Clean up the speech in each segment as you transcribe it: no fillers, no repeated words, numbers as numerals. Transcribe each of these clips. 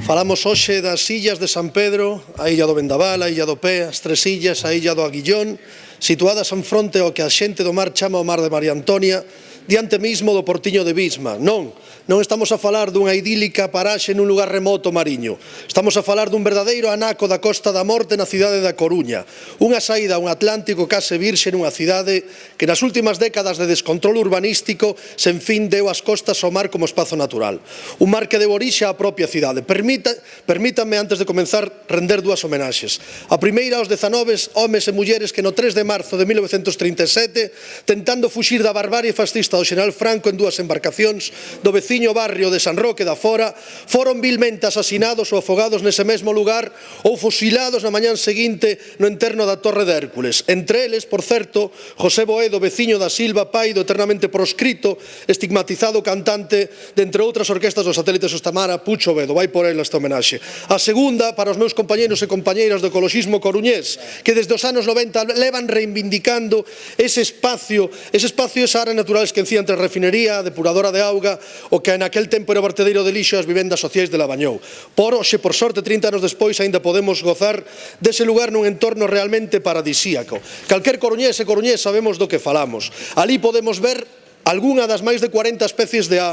Falamos hoxe das illas de San Pedro, a illa do Vendaval, a illa do Pé, as tres illas, a illa do Aguillón, situadas en fronte ao que a xente do mar chama o mar de María Antonia, diante mismo do portiño de Visma. Non estamos a falar dunha idílica paraxe nun lugar remoto mariño. Estamos a falar dun verdadeiro anaco da Costa da Morte na cidade da Coruña. Unha saída a un Atlántico case virxe nunha cidade que nas últimas décadas de descontrol urbanístico sen fin deu as costas ao mar como espazo natural. Un mar que deu orixe á propia cidade. Permítanme, antes de comenzar, render dúas homenaxes. A primeira aos 19 homes e mulleres que no 3 de marzo de 1937, tentando fuxir da barbarie fascista do xeneral Franco en dúas embarcacións do veciño barrio de San Roque da Fora, foron vilmente asasinados ou afogados nese mesmo lugar ou fusilados na mañán seguinte no enterno da Torre de Hércules. Entre eles, por certo, José Boedo, veciño da Silva, pai do eternamente proscrito, estigmatizado cantante de, entre outras orquestas dos satélites Ostamara, Pucho Bedo. Vai por ele esta homenaxe. A segunda, para os meus compañeros e compañeiras do ecoloxismo coruñés, que desde os anos 90 levan reivindicando ese espacio, esa área natural esquecida entre a refinería, a depuradora de auga, o que naquel tempo era vertedeiro de lixo as vivendas sociais de Lavañou. Por sorte, 30 anos despois, aínda podemos gozar dese lugar nun entorno realmente paradisíaco. Calquer coruñés e coruñés sabemos do que falamos. Ali podemos ver algunha das máis de 40 especies de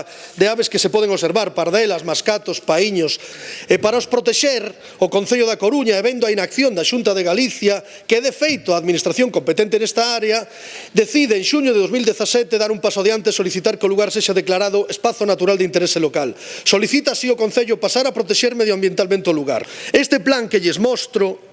aves que se poden observar, pardelas, mascatos, paíños. E para os protexer, o Concello da Coruña, e vendo a inacción da Xunta de Galicia, que de feito a administración competente nesta área, decide en xuño de 2017 dar un paso adiante e solicitar que o lugar sexa declarado espazo natural de interese local. Solicita así o Concello pasar a protexer medioambientalmente o lugar. Este plan que lles mostro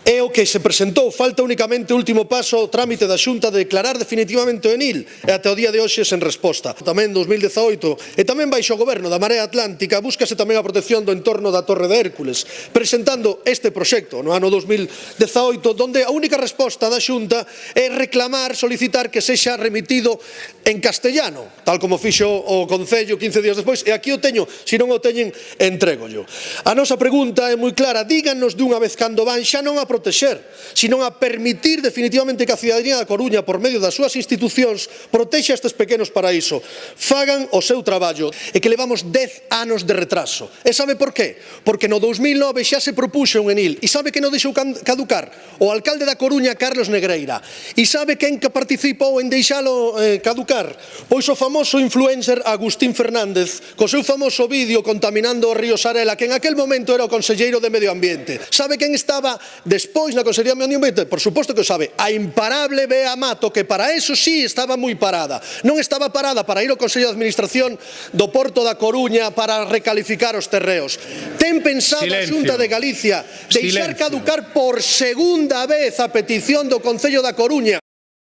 é o que se presentou. Falta únicamente o último paso, o trámite da Xunta de declarar definitivamente o Enil, e até o día de hoxe sen resposta. Tamén en 2018, e tamén baixo o goberno da Marea Atlántica, búscase tamén a protección do entorno da Torre de Hércules, presentando este proxecto no ano 2018, donde a única resposta da Xunta é reclamar, solicitar que sexa remitido en castellano, tal como fixo o Concello 15 días despois, e aquí o teño, se non o teñen, entrégollo. A nosa pregunta é moi clara: díganos dunha vez cando van xa non a protexer, sino a permitir definitivamente que a cidadanía da Coruña, por medio das súas institucións, protexa estes pequenos paraísos, fagan o seu traballo, e que levamos 10 anos de retraso. E sabe por qué? Porque no 2009 xa se propuxo un Enil, e sabe que non deixou caducar? O alcalde da Coruña, Carlos Negreira. E sabe quen que participou en deixalo caducar? Pois o famoso influencer Agustín Fernández, co seu famoso vídeo contaminando o río Sarela, que en aquel momento era o conselleiro de Medio Ambiente. Sabe quen estaba despois na Consellería de Medio Ambiente? Por suposto que o sabe, a imparable Bea Mato, que para eso sí estaba moi parada. Non estaba parada para ir ao Consello de Administración do Porto da Coruña para recalificar os terreos. Ten pensado a Xunta de Galicia deixar caducar por segunda vez a petición do Concello da Coruña